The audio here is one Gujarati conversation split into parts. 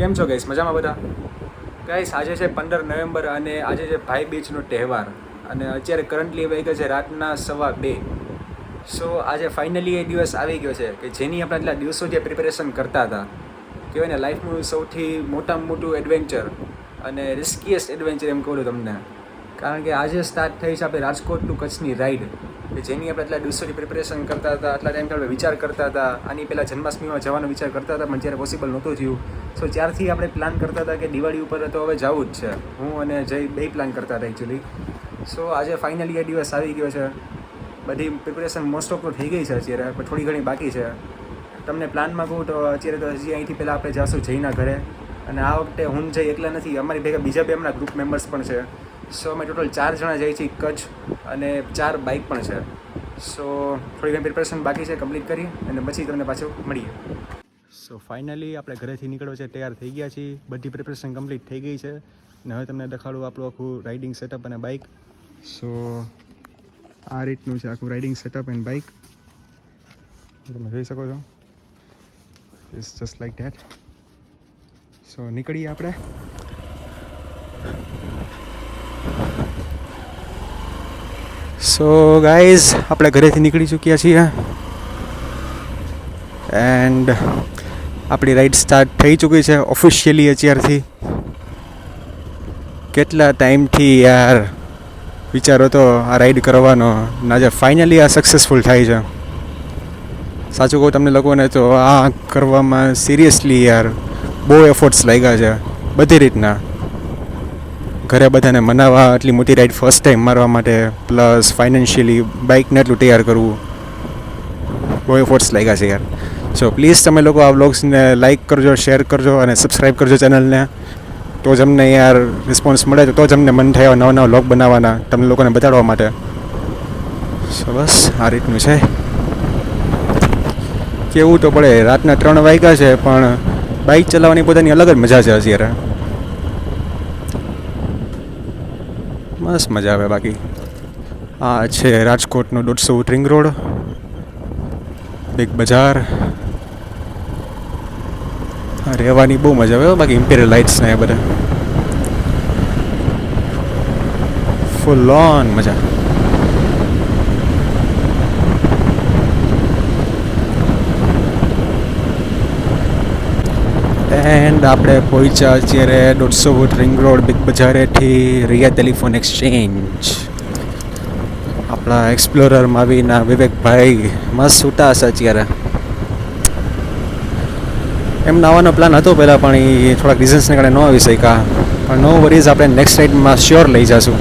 કેમ છો ગાઈસ? મજામાં બધા? ગાઈસ આજે છે 15 નવેમ્બર અને આજે છે ભાઈ બીજનો તહેવાર અને અત્યારે કરન્ટલી વાગ્યા છે રાતના 2:15. સો આજે ફાઇનલી એ દિવસ આવી ગયો છે કે જેની આપણે એટલા દિવસોથી પ્રિપેરેશન કરતા હતા. કહેવાય ને લાઈફનું સૌથી મોટામાં મોટું એડવેન્ચર અને રિસ્કીએસ્ટ એડવેન્ચર એમ કહું તમને, કારણ કે આજે સ્ટાર્ટ થઈ છે આપણે રાજકોટ ટુ કચ્છની રાઈડ કે જેની આપણે એટલા દિવસોથી પ્રિપેરેશન કરતા હતા, આટલા ટાઈમથી આપણે વિચાર કરતા હતા. આની પહેલાં જન્માષ્ટમીમાં જવાનો વિચાર કરતા હતા પણ જ્યારે પોસિબલ નહોતું થયું. સો ત્યારથી આપણે પ્લાન કરતા હતા કે દિવાળી ઉપર તો હવે જવું જ છે. હું અને જય બે પ્લાન કરતા હતા એકચ્યુઅલી. સો આજે ફાઇનલી એ દિવસ આવી ગયો છે. બધી પ્રિપેરેશન મોસ્ટ ઓફ તો થઈ ગઈ છે અત્યારે, પણ થોડી ઘણી બાકી છે. તમને પ્લાનમાં કહું તો અત્યારે તો હજી અહીંથી પહેલાં આપણે જઈશું જયના ઘરે, અને આ વખતે હું જઈ એકલા નથી, અમારી ભેગા બીજા બે હમણાં ગ્રુપ મેમ્બર્સ પણ છે. સો અમે ટોટલ 4 જણા જઈએ છીએ કચ્છ અને 4 બાઇક પણ છે. સો થોડી ઘણી પ્રિપેરેશન બાકી છે, કમ્પ્લીટ કરી અને પછી તમને પાછું મળીએ. સો ફાઇનલી આપણે ઘરેથી નીકળવા છે, તૈયાર થઈ ગયા છીએ. બધી પ્રિપેરેશન કમ્પ્લીટ થઈ ગઈ છે અને હવે તમને દેખાડું આપણું આખું રાઇડિંગ સેટઅપ અને બાઇક. સો આ રીતનું છે આખું રાઇડિંગ સેટઅપ એન્ડ બાઇક, તમે જોઈ શકો છો. It's just like that. So નીકળીએ આપણે. સો ગાઈઝ આપણે ઘરેથી નીકળી ચૂક્યા છીએ એન્ડ આપણી રાઈડ સ્ટાર્ટ થઈ ચૂકી છે ઓફિશિયલી અત્યારથી. કેટલા ટાઈમથી યાર વિચાર હતો આ રાઈડ કરવાનો, અને આજે ફાઇનલી આ સક્સેસફુલ થાય છે. સાચું કહું તમને લોકોને તો આ કરવામાં સિરિયસલી યાર બહુ એફર્ટ્સ લાગ્યા છે બધી રીતના. ઘરે બધાને મનાવવા, આટલી મોટી રાઈડ ફર્સ્ટ ટાઈમ મારવા માટે, પ્લસ ફાઇનાન્શિયલી બાઇકને એટલું તૈયાર કરવું, બહુ એફર્ટ્સ લાગ્યા છે યાર. સો પ્લીઝ તમે લોકો આ વ્લોગ્સને લાઇક કરજો, શેર કરજો અને સબસ્ક્રાઈબ કરજો ચેનલને. તો જ અમને યાર રિસ્પોન્સ મળે તો જ અમને મન થાય નવા નવા વ્લોગ બનાવવાના, તમને લોકોને બતાડવા માટે. સો બસ આ રીતનું છે. કેવું તો પડે, રાતના 3 વાગ્યા છે પણ બાઇક ચલાવવાની પોતાની અલગ જ મજા છે અત્યારે. મસ્ત મજા આવે. બાકી આ છે રાજકોટનો 150 ફૂટ રિંગ રોડ, બિગ બજાર. રહેવાની બહુ મજા આવે. બાકી ઇમ્પિરિયલ લાઇટ્સ ને એ બધા ફૂલ ઓન મજા. એન્ડ આપણે પહોંચ્યા અત્યારે 150 ફૂટ રિંગ રોડ બિગ બજારેથી રિયા ટેલિફોન એક્સચેન્જ. આપણા એક્સપ્લોરરમાં આવીને વિવેકભાઈ મસ્ત સૂતા હશે અત્યારે. એમને આવવાનો પ્લાન હતો પહેલાં પણ એ થોડાક રીઝન્સને કારણે ન આવી શક્યા, પણ નો વરીઝ, આપણે નેક્સ્ટ રાઇડમાં શ્યોર લઈ જઈશું.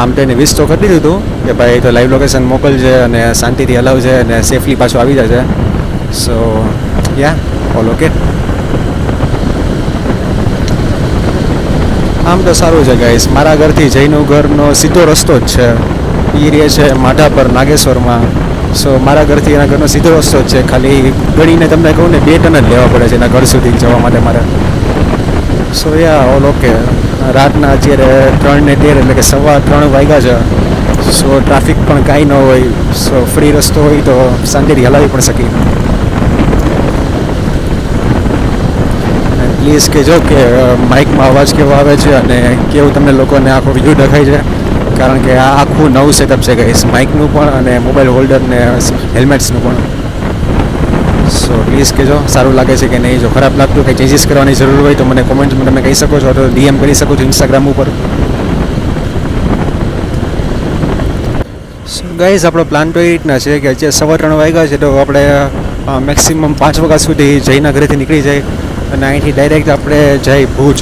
આમ તો એને વિશ તો કરી દીધું હતું કે ભાઈ તો લાઈવ લોકેશન મોકલજે અને શાંતિથી હલાવજે અને સેફલી પાછું આવી જશે. સો યા ઓલ ઓકે. આમ તો સારું છે ગાઈસ, મારા ઘરથી જયનું ઘરનો સીધો રસ્તો જ છે. એ રહે છે માઢા પર નાગેશ્વરમાં. સો મારા ઘરથી એના ઘરનો સીધો રસ્તો જ છે. ખાલી ગણીને તમને કહું ને 2 ટન જ લેવા પડે છે એના ઘર સુધી જવા માટે મારે. સો યા ઓલ ઓકે. રાતના અત્યારે 3:13 એટલે કે 3:15 વાગ્યા છે. સો ટ્રાફિક પણ કાંઈ ન હોય. સો ફ્રી રસ્તો હોય તો શાંતિથી હલાવી પણ શકી. પ્લીઝ કહેજો કે માઇકમાં અવાજ કેવો આવે છે અને કેવું તમને લોકોને આખો વ્યૂ દેખાય છે, કારણ કે આ આખું નવું સેટઅપ છે ગાઈસ, માઇકનું પણ અને મોબાઈલ હોલ્ડર ને હેલ્મેટ્સનું પણ. સો પ્લીઝ કહેજો સારું લાગે છે કે નહીં. જો ખરાબ લાગતું કંઈ ચેન્જીસ કરવાની જરૂર હોય તો મને કોમેન્ટમાં તમે કહી શકો છો, તો DM કરી શકો છો ઇન્સ્ટાગ્રામ ઉપર. સો ગાઈઝ આપણો પ્લાન તો એ રીતના છે કે અત્યારે 3:15 વાગ્યા છે, તો આપણે મેક્સિમમ 5 વાગ્યા સુધી જયના ઘરેથી નીકળી જાય અને અહીંથી ડાયરેક્ટ આપણે જઈ ભુજ.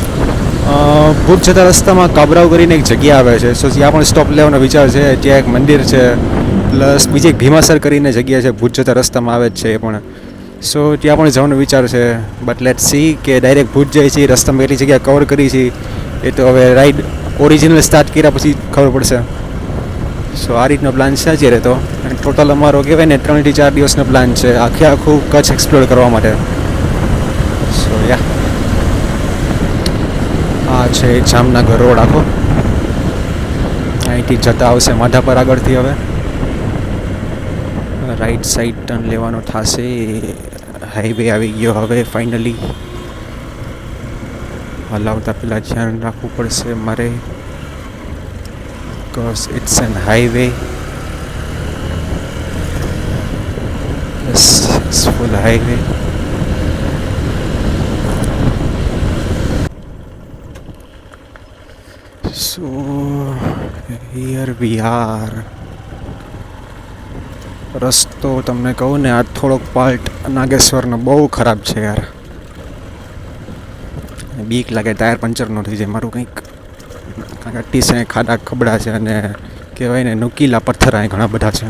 ભુજ જતા રસ્તામાં કાબરાવ કરીને એક જગ્યા આવે છે, સો ત્યાં પણ સ્ટોપ લેવાનો વિચાર છે. ત્યાં એક મંદિર છે, પ્લસ બીજી એક ભીમાસર કરીને જગ્યા છે ભુજ જતા રસ્તામાં આવે જ છે એ પણ. સો ત્યાં પણ જવાનો વિચાર છે. બટ લેટ સી કે ડાયરેક્ટ ભુજ જાય છે, રસ્તામાં કેટલી જગ્યા કવર કરી છે એ તો હવે રાઈડ ઓરિજિનલ સ્ટાર્ટ કર્યા પછી ખબર પડશે. સો આ રીતનો પ્લાન છે અત્યારે તો. ટોટલ અમારો કહેવાય ને 3 થી 4 દિવસનો પ્લાન છે આખું કચ્છ એક્સપ્લોર કરવા માટે. સો યા આ છે જામનગર રોડ આખો. અહીંથી જતા આવશે માધા પર આગળથી. હવે રાઈટ સાઈડ ટર્ન લેવાનો થશે. હાઈવે આવી ગયો હવે ફાઇનલી. હલાવતા પહેલાં ધ્યાન રાખવું પડશે મારે, because it's an highway. Yes, it's full highway. So here we are. રસ્તો તમને કહું ને, આ થોડોક પાર્ટ નાગેશ્વરનો બહુ ખરાબ છે યાર. બીક લાગે ટાયર પંચર ન થઈ જાય મારું કંઈક, કારણ કે અટીસે ખાડા ખબડા છે અને કહેવાય ને નુકીલા પથ્થર અહીં ઘણા બધા છે.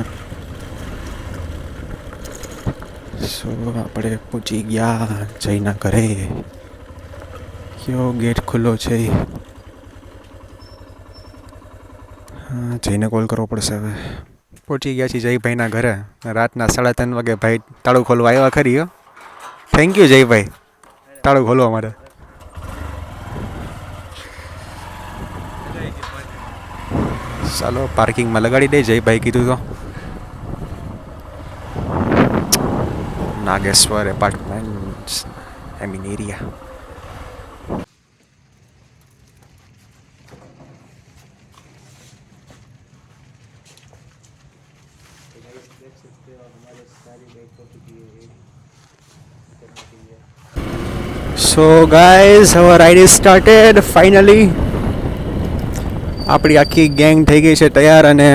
સો આપણે પહોંચી ગયા જઈના ઘરે. કયો ગેટ ખુલ્લો છે? હા, જઈને કોલ કરવો પડશે હવે. પહોંચી ગયા છીએ જયભાઈના ઘરે. રાતના 3:30 વાગે ભાઈ તાળું ખોલવા આવ્યા ખરી. હો, થેન્ક યુ જયભાઈ તાળું ખોલવા માટે. ચાલો પાર્કિંગમાં લગાડી દે, જયભાઈ કીધું તો. Nageshwar apartments, I mean area. So guys, હવે રાઇડ ઇઝ સ્ટાર્ટેડ ફાઇનલી. આપણી આખી ગેંગ થઈ ગઈ છે તૈયાર અને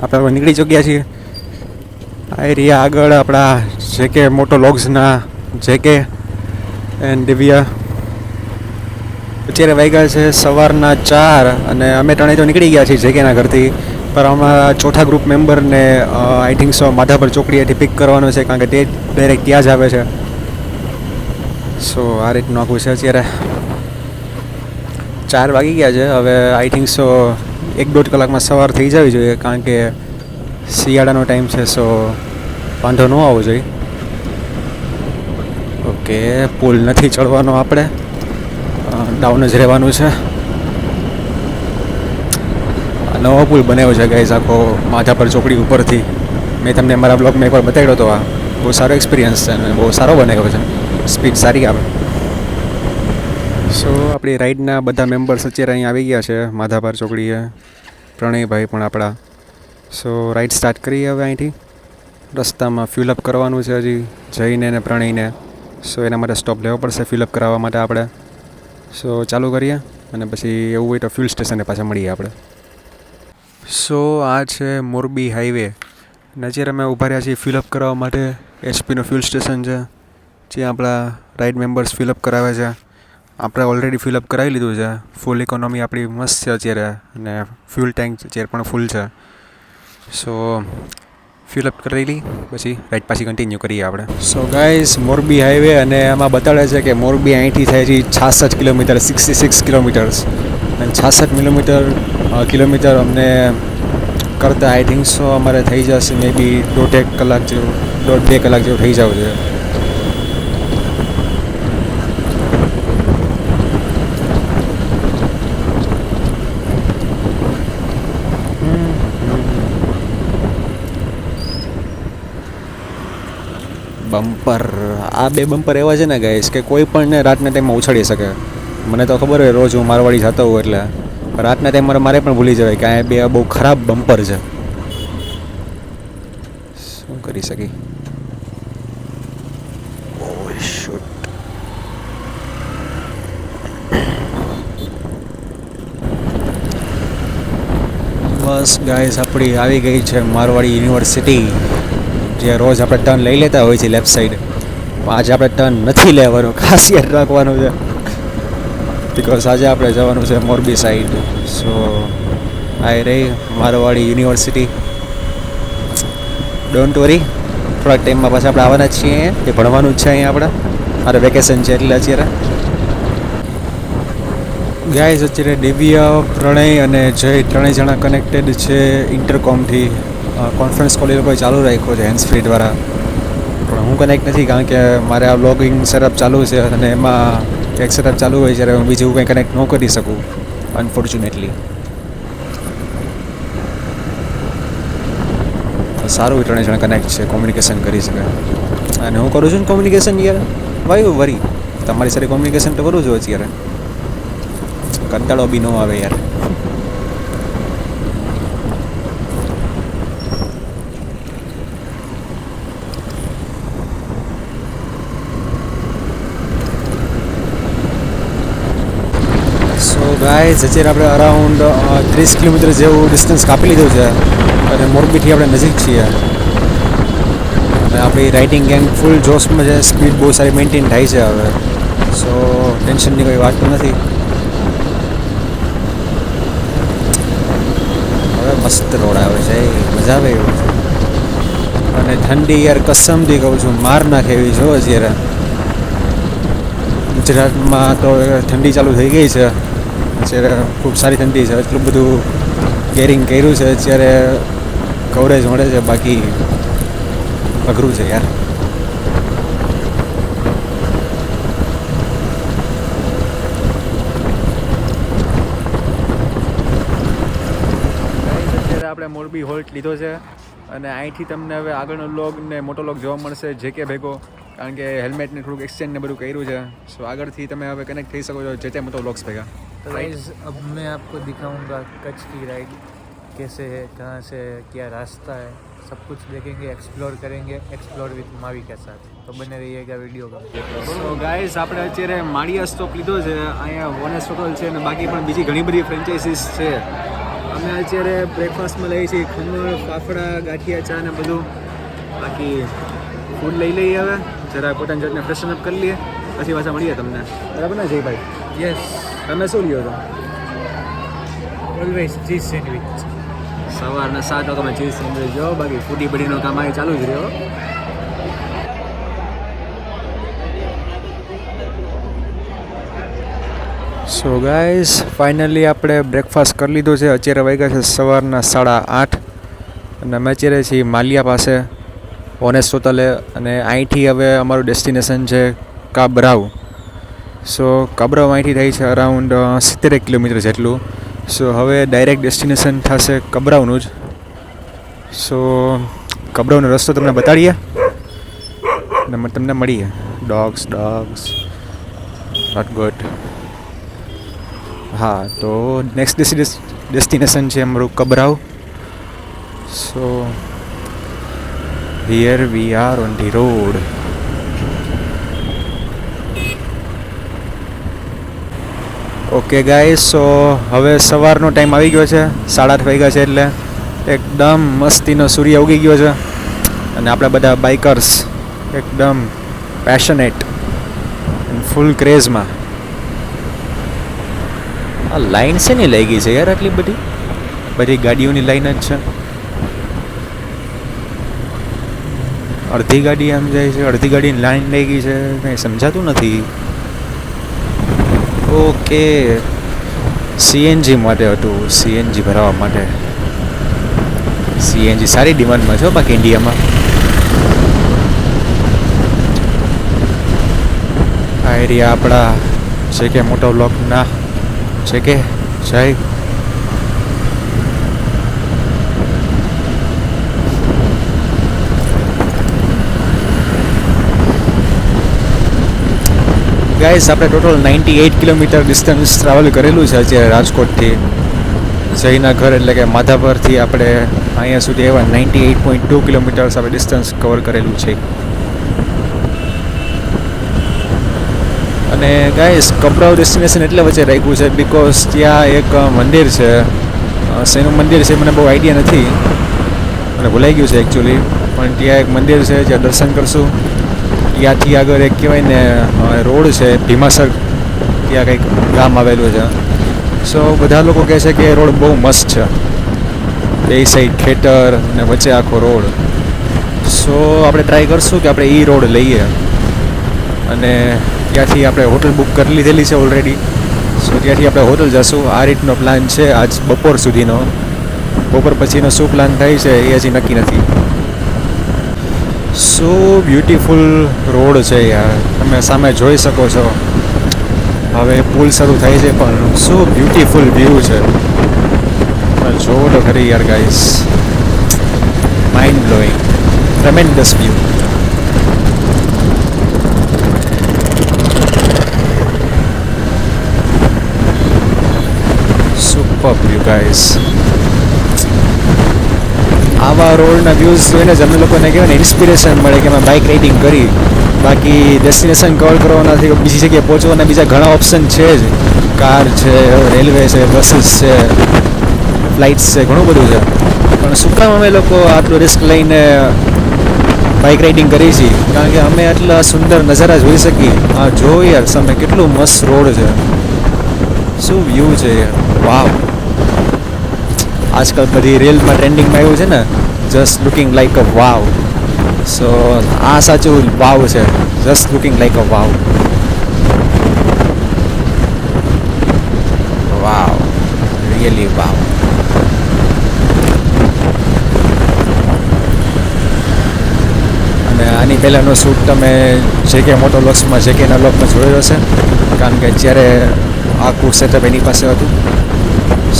આપણે હવે નીકળી ચૂક્યા છીએ. આ એરિયા આગળ આપણા જેકે મોટો લોગ્સના જેકે એન્ડ દિવ્યા. અત્યારે વાગ્યા છે સવારના 4 અને અમે ત્રણેય તો નીકળી ગયા છીએ જેકેના ઘરથી. પર અમારા ચોથા ગ્રુપ મેમ્બરને આઈ થિંક સો માધાપર ચોકડીએથી પિક કરવાનો છે, કારણ કે તે ડાયરેક્ટ ત્યાં જ આવે છે. સો આ રીતનું આખું છે. અત્યારે 4 વાગી ગયા છે. હવે આઈ થિંક સો 1-1.5 કલાકમાં સવાર થઈ જવી જોઈએ, કારણ કે શિયાળાનો ટાઈમ છે. સો વાંધો ન આવવો જોઈએ. ઓકે, પુલ નથી ચડવાનો, આપણે ડાઉન જ રહેવાનું છે. નવો પુલ બનાવ્યો છે ગાઈઝ આખો માધાપર ચોકડી ઉપરથી. મેં તમને મારા બ્લોગમાં એકવાર બતાવ્યો હતો. આ બહુ સારો એક્સપિરિયન્સ છે અને બહુ સારો બનાવ્યો છે, સ્પીડ સારી આવે. સો આપણી રાઈડના બધા મેમ્બર્સ અત્યારે અહીં આવી ગયા છે માધાપર ચોકડીએ. પ્રણયભાઈ પણ આપણા. સો રાઈડ સ્ટાર્ટ કરીએ હવે અહીંથી. રસ્તામાં ફ્યુલઅપ કરવાનું છે હજી જઈને ને પ્રણયને. સો એના માટે સ્ટોપ લેવો પડશે ફ્યુલઅપ કરાવવા માટે આપણે. સો ચાલુ કરીએ અને પછી એવું હોય તો ફ્યુલ સ્ટેશને પાછા મળીએ આપણે. સો આ છે મોરબી હાઈવે. અત્યારે અમે ઊભા રહ્યા છીએ ફ્યુલઅપ કરાવવા માટે. એચપીનું ફ્યુલ સ્ટેશન છે જ્યાં આપણા રાઈડ મેમ્બર્સ ફિલઅપ કરાવે છે. આપણે ઓલરેડી ફિલઅપ કરાવી લીધું છે. ફૂલ ઇકોનોમી આપણી મસ્ત છે અત્યારે અને ફ્યુલ ટેન્ક અત્યારે પણ ફૂલ છે. સો ફિલઅપ કરી લઈ પછી રાઈડ પાછી કન્ટિન્યુ કરીએ આપણે. સો ગાઈઝ, મોરબી હાઈવે અને એમાં બતાડે છે કે મોરબી અહીંથી થાય છે 66 કિલોમીટર, 66 કિલોમીટર્સ. અને 66 કિલોમીટર અમને કરતાં આઈ થિંક સો અમારે થઈ જશે મે બી 1.5 કલાક જેવું, 1.5-2 કલાક જેવું થઈ જવું છે. બમ્પર, આ 2 બમ્પર એવા છે ને ગાઈસ કે કોઈ પણને રાતના ટાઈમમાં ઉછાળી શકે. મને તો ખબર હોય રોજ હું મારવાડી જતો હોઉં એટલે રાતના ટાઈમ મારે પણ ભૂલી જવાય કે આ 2 બહુ ખરાબ બમ્પર છે. શું કરી શકી. બસ ગાઈસ, આપણી આવી ગઈ છે મારવાડી યુનિવર્સિટી, જે રોજ આપણે ટર્ન લઈ લેતા હોય છે લેફ્ટ સાઈડ. આજે આપણે ટર્ન નથી લેવાનું, ખાસ યાદ રાખવાનું છે, બિકોઝ આજે આપણે જવાનું છે મોરબી સાઈડ. સો આઈ રહી મારવાડી યુનિવર્સિટી. ડોન્ટ વરી, થોડાક ટાઈમમાં પાછા આપણે આવવાના જ છીએ. એ ભણવાનું જ છે અહીંયા આપણે. મારે વેકેશન છે એટલે અત્યારે. ગાઈઝ, અત્યારે દિવ્ય, પ્રણય અને જય 3 જણા કનેક્ટેડ છે ઇન્ટરકોમથી. કોન્ફરન્સ કોલ એ લોકોએ ચાલુ રાખ્યો છે હેન્ડ્સ ફ્રી દ્વારા, પણ હું કનેક્ટ નથી કારણ કે મારે આ વ્લોગિંગ સેટઅપ ચાલુ છે અને એમાં એક સેટઅપ ચાલુ હોય જ્યારે હું બીજું કંઈ કનેક્ટ ન કરી શકું અનફોર્ચ્યુનેટલી. સારું 3 જણા કનેક્ટ છે, કોમ્યુનિકેશન કરી શકે. અને હું કરું છું ને કોમ્યુનિકેશન યાર, વાય વરી તમારી સાથે કોમ્યુનિકેશન તો કરું છું અત્યારે, કંટાળો બી ન આવે યાર. સો ગાઈઝ અત્યારે આપણે અરાઉન્ડ 30 કિલોમીટર જેવું ડિસ્ટન્સ કાપી લીધું છે અને મોરબીથી આપણે નજીક છીએ. અને આપણી રાઇડિંગ ગેંગ ફૂલ જોશમાં છે, સ્પીડ બહુ સારી મેન્ટેન થાય છે હવે. સો ટેન્શનની કોઈ વાત તો નથી. હવે મસ્ત રોડ આવે છે, મજા આવે એવું છે. અને ઠંડી યાર કસમથી કહું છું માર નાખે એવી જો અત્યારે. ગુજરાતમાં તો ઠંડી ચાલુ થઈ ગઈ છે અત્યારે, ખૂબ સારી ઠંડી છે. એટલું બધું કેરિંગ કર્યું છે અત્યારે, કવરેજ મળે છે, બાકી અઘરું છે યાર. અત્યારે આપણે મોરબી હોલ્ટ લીધો છે અને અહીંથી તમને હવે આગળનો લોગ ને મોટો લોગ જોવા મળશે જે કે ભેગો, કારણ કે હેલ્મેટને થોડુંક એક્સચેન્જ ને બધું કર્યું છે. સો આગળથી તમે હવે કનેક્ટ થઈ શકો છો જે તે મોટો વ્લોગ્સ ભેગા. तो गाइस अब मैं आपको दिखाऊंगा कच्छ की राइड कैसे है, कहाँ से क्या रास्ता है, सब कुछ देखेंगे, एक्सप्लोर करेंगे, एक्सप्लोर विथ मावी के साथ. तो बने रहिएगा वीडियो का. સો ગાઈઝ આપણે અત્યારે માળિયા સ્ટોપ લીધો છે. અહીંયા વોનેસ હોટલ છે અને બાકી પણ બીજી ઘણી બધી ફ્રેન્ચાઇઝીસ છે. અમે અત્યારે બ્રેકફાસ્ટમાં લઈએ છીએ ખમણ, ફાફડા, ગાંઠિયા, ચા ને બધું. બાકી ફૂડ લઈ લઈએ હવે, જરા પોતાની જાતને ફ્રેશન અપ કરી લઈએ, પછી પાછા મળીએ તમને. બરાબર ને જયભાઈ? यस, તમે શું લ્યો છો? Always cheese sandwich. સવારના 7 વાગ્યામાં ચીઝ સેન્ડવિચ જો, બાકી ફૂડી બડીનો કામ અહીં ચાલુ જ રહ્યો. સો ગાઈઝ ફાઇનલી આપણે બ્રેકફાસ્ટ કરી લીધો છે. અત્યારે વાગ્યા છે સવારના 8:30 અને અમે અત્યારે છીએ માલિયા પાસે ઓનેસ્ટ હોટલે. અને અહીંથી હવે અમારું ડેસ્ટિનેશન છે કાબરાવ. સો કાબરાવ અહીંથી થાય છે અરાઉન્ડ 70 કિલોમીટર જેટલું. સો હવે ડાયરેક્ટ ડેસ્ટિનેશન થશે કબરાવનું જ. સો કબરાવનો રસ્તો તમને બતાડીએ અને તમને મળીએ. Dogs not good. હા, તો નેક્સ્ટ ડેસ્ટિનેશન છે અમારું Kabrau. So here we are on the road. Okay guys, so હવે સવારનો ટાઈમ આવી ગયો છે, 8:30 વાગ્યા છે. એટલે એકદમ મસ્તીનો સૂર્ય ઉગી ગયો છે અને આપણે બધા બાઇકર્સ એકદમ પેશનેટ એન્ડ ફૂલ ક્રેઝમાં. આ લાઈન છે ને લાગી છે યાર, આટલી બધી ગાડીઓની લાઈન જ છે. અડધી ગાડી આમ જાય છે, અડધી ગાડીની લાઈન લાગી છે, કંઈ સમજાતું નથી. ઓકે, સીએનજી માટે હતું, સીએનજી ભરાવા માટે. સીએનજી સારી ડિમાન્ડમાં છે બાકી ઇન્ડિયામાં. આ એરિયા આપણા છે કે મોટો બ્લોકના છે કે જય. ગાઈસ આપણે ટોટલ 98 કિલોમીટર ડિસ્ટન્સ ટ્રાવેલ કરેલું છે અત્યારે રાજકોટથી જયના ઘર, એટલે કે માધાપરથી આપણે અહીંયા સુધી એવા 98.2 કિલોમીટર્સ આપણે ડિસ્ટન્સ કવર કરેલું છે. અને ગાઈસ કબરાવ ડેસ્ટિનેશન એટલે વચ્ચે રાખ્યું છે બિકોઝ ત્યાં એક મંદિર છે. શેનું મંદિર છે મને બહુ આઈડિયા નથી, મને ભૂલાઈ ગયું છે એકચ્યુઅલી. પણ ત્યાં એક મંદિર છે જ્યાં દર્શન કરશું. ત્યાંથી આગળ એક કહેવાય ને રોડ છે ભીમાસર, ત્યાં કંઈક ગામ આવેલું છે. સો બધા લોકો કહે છે કે રોડ બહુ મસ્ત છે, બે સાઈડ ખેતર ને વચ્ચે આખો રોડ. સો આપણે ટ્રાય કરશું કે આપણે એ રોડ લઈએ અને ત્યાંથી આપણે હોટલ બુક કરી લીધેલી છે ઓલરેડી. સો ત્યાંથી આપણે હોટલ જશું. આ રીતનો પ્લાન છે આજ બપોર સુધીનો. બપોર પછીનો શું પ્લાન થાય છે એ હજી નક્કી નથી. સો બ્યુટીફુલ રોડ છે યાર, તમે સામે જોઈ શકો છો. હવે પુલ શરૂ થાય છે પણ શું બ્યુટીફુલ વ્યૂ છે, જોવો તો ખરી યાર guys. Mind blowing, tremendous view. Super view guys. આવા રોડના વ્યૂઝ જોઈને જ અમે લોકોને કહેવાય ને ઇન્સ્પિરેશન મળે કે અમે બાઇક રાઇડિંગ કરી. બાકી ડેસ્ટિનેશન કવર કરવાનાથી બીજી જગ્યાએ પહોંચવાના બીજા ઘણા ઓપ્શન છે જ. કાર છે, રેલવે છે, બસીસ છે, ફ્લાઇટ્સ છે, ઘણું બધું છે. પણ શું કામ અમે લોકો આટલું રિસ્ક લઈને બાઇક રાઇડિંગ કરી છીએ? કારણ કે અમે આટલા સુંદર નજારા જોઈ શકીએ. હા જો યાર સામે કેટલું મસ્ત રોડ છે, શું વ્યૂ છે યાર, વાવ. આજકાલ બધી રીલમાં ટ્રેન્ડિંગમાં આવ્યું છે ને, just looking like a wow. So આ સાચું વાવ છે, just looking like a wow. Wow, really wow. અને આની પહેલાંનો શૂટ તમે જેકે મોટોલોક્સમાં જેકેના લોકમાં જોયો હશે, કારણ કે અત્યારે આખું સેટઅપ એની પાસે હતું.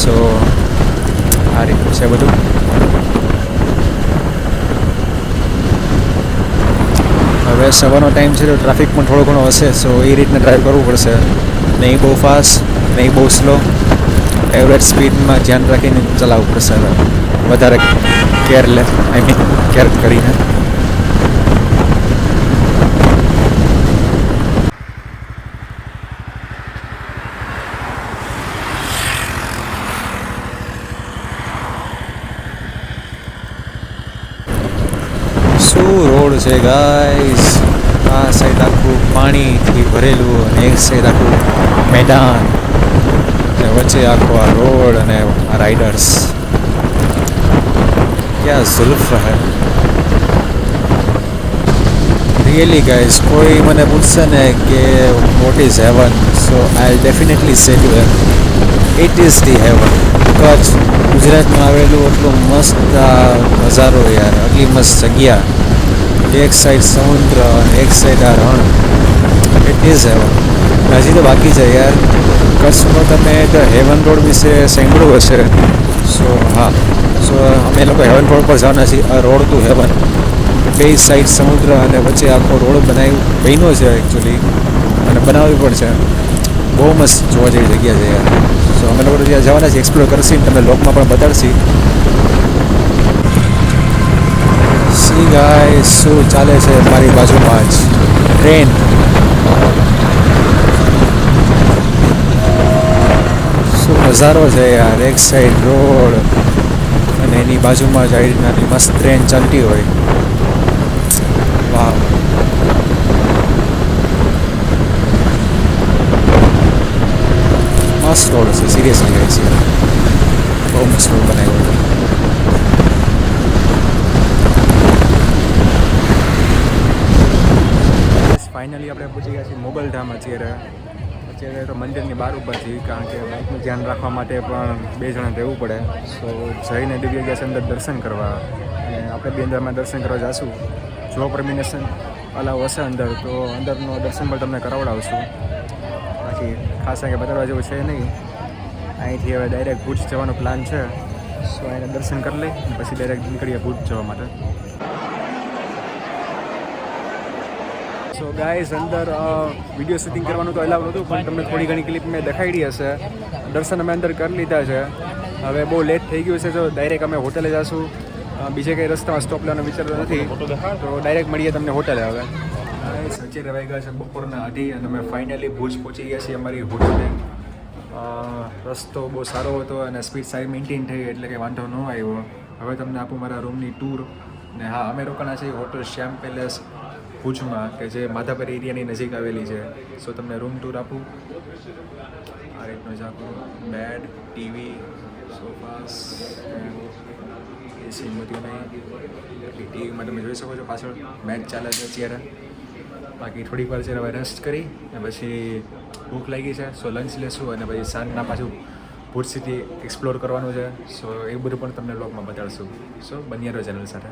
સો આ રીતનું છે બધું. હવે સવારનો ટાઈમ છે તો ટ્રાફિક પણ થોડો ઘણો હશે. સો એ રીતના ડ્રાઈવ કરવું પડશે, નહીં બહુ ફાસ્ટ, નહીં બહુ સ્લો. એવરેજ સ્પીડમાં ધ્યાન રાખીને ચલાવવું પડશે. વધારે કેર કરીને. શું રોડ છે ગાઈસ. આ સાઈડ આખું પાણીથી ભરેલું અને એક સાઈડ આખું મેદાન, અને વચ્ચે આખો આ રોડ અને આ રાઇડર્સ. ક્યાં ઝુલ્ફ હે રિયલી ગાઈસ. કોઈ મને પૂછશે ને કે what is heaven, so I definitely say to them it is the heaven. Kutch ગુજરાતમાં આવેલું એટલું મસ્ત નજારો યાર, આટલી મસ્ત જગ્યા. એક સાઈડ સમુદ્ર અને એક સાઈડ આ રણ. It is heaven. હજી તો બાકી છે યાર. કચ્છમાં તમે ધ હેવન રોડ વિશે સાંભળ્યું હશે. સો હા, સો અમે લોકો હેવન રોડ પર જવાના છીએ. આ રોડ ટુ હેવન. બે સાઈડ સમુદ્ર અને વચ્ચે આખો રોડ બન્યો છે એકચ્યુઅલી, અને બનાવવી પણ છે. બહુ મસ્ત જોવા જેવી જગ્યા છે યાર. સો અમે લોકો ત્યાં જવાના છીએ, એક્સપ્લોર કરશી, તમને લોકમાં પણ બતાડશી. સી ગાઈસ, શું ચાલે છે મારી બાજુમાં જ ટ્રેન. શું નજારો છે યાર. એક સાઈડ રોડ અને એની બાજુમાં જ આવી રીતના મસ્ત ટ્રેન ચાલતી હોય. વાવ. મસ્ત રોડ છે સિરિયસલી ગાઈસ. બહુ મસ્ત રોડ બનાવ્યો છે. ફાઇનલી આપણે પહોંચી ગયા છીએ મોગલધામ. અત્યારે તો મંદિરની બહાર ઊભા છીએ, કારણ કે બાઇકનું ધ્યાન રાખવા માટે પણ 2 જણા રહેવું પડે. સો જઈને દિવ્ય ગયા છે અંદર દર્શન કરવા, અને આપણે બી અંદરમાં દર્શન કરવા જઈશું. જો પરમિનેશન અલાવ હશે અંદર, તો અંદરનો દર્શન પણ તમને કરાવડાવશું. બાકી ખાસ કે બતાડવા જેવું છે નહીં. અહીંથી હવે ડાયરેક્ટ ભુજ જવાનો પ્લાન છે. સો એને દર્શન કરી લઈ પછી ડાયરેક્ટ નીકળીએ ભુજ જવા માટે. સો ગાઈઝ, અંદર વિડીયો શૂટિંગ કરવાનું તો અલાઉ નહોતું, પણ તમને થોડી ઘણી ક્લિપ મેં દેખાડી હશે. દર્શન અમે અંદર કરી લીધા છે. હવે બહુ લેટ થઈ ગયું છે, તો ડાયરેક્ટ અમે હોટલે જઈશું. બીજે કંઈ રસ્તામાં સ્ટોપ લેવાનો વિચારતો નથી, તો ડાયરેક્ટ મળીએ તમને હોટલે. હવે અત્યારે વાગ્યા છે બપોરના 2:30 અને અમે ફાઇનલી ભુજ પહોંચી ગયા છીએ અમારી હોટલે. રસ્તો બહુ સારો હતો અને સ્પીડ સારી મેન્ટેન થઈ, એટલે કંઈ વાંધો ન આવ્યો. હવે તમને આપું મારા રૂમની ટૂર. ને હા, અમે રોકાણા છીએ હોટલ શ્યામ પેલેસ ભુજમાં, કે જે માધાપર એરિયાની નજીક આવેલી છે. સો તમને રૂમ ટૂર આપું. આ રીતનો જ આખો બેડ, ટીવી, સોફાસ, એસી બધું નહીં. ટીવીમાં તમે જોઈ શકો છો પાછળ મેચ ચાલે છે અત્યારે. બાકી થોડીક વાર છે હવે રેસ્ટ કરી અને પછી ભૂખ લાગી છે, સો લંચ લેશું અને પછી સાંજના પાછું ભુજ સિટી એક્સપ્લોર કરવાનું છે. સો એ બધું પણ તમને વ્લોગમાં બતાડશું. સો બન્યા રહો ચેનલ સાથે.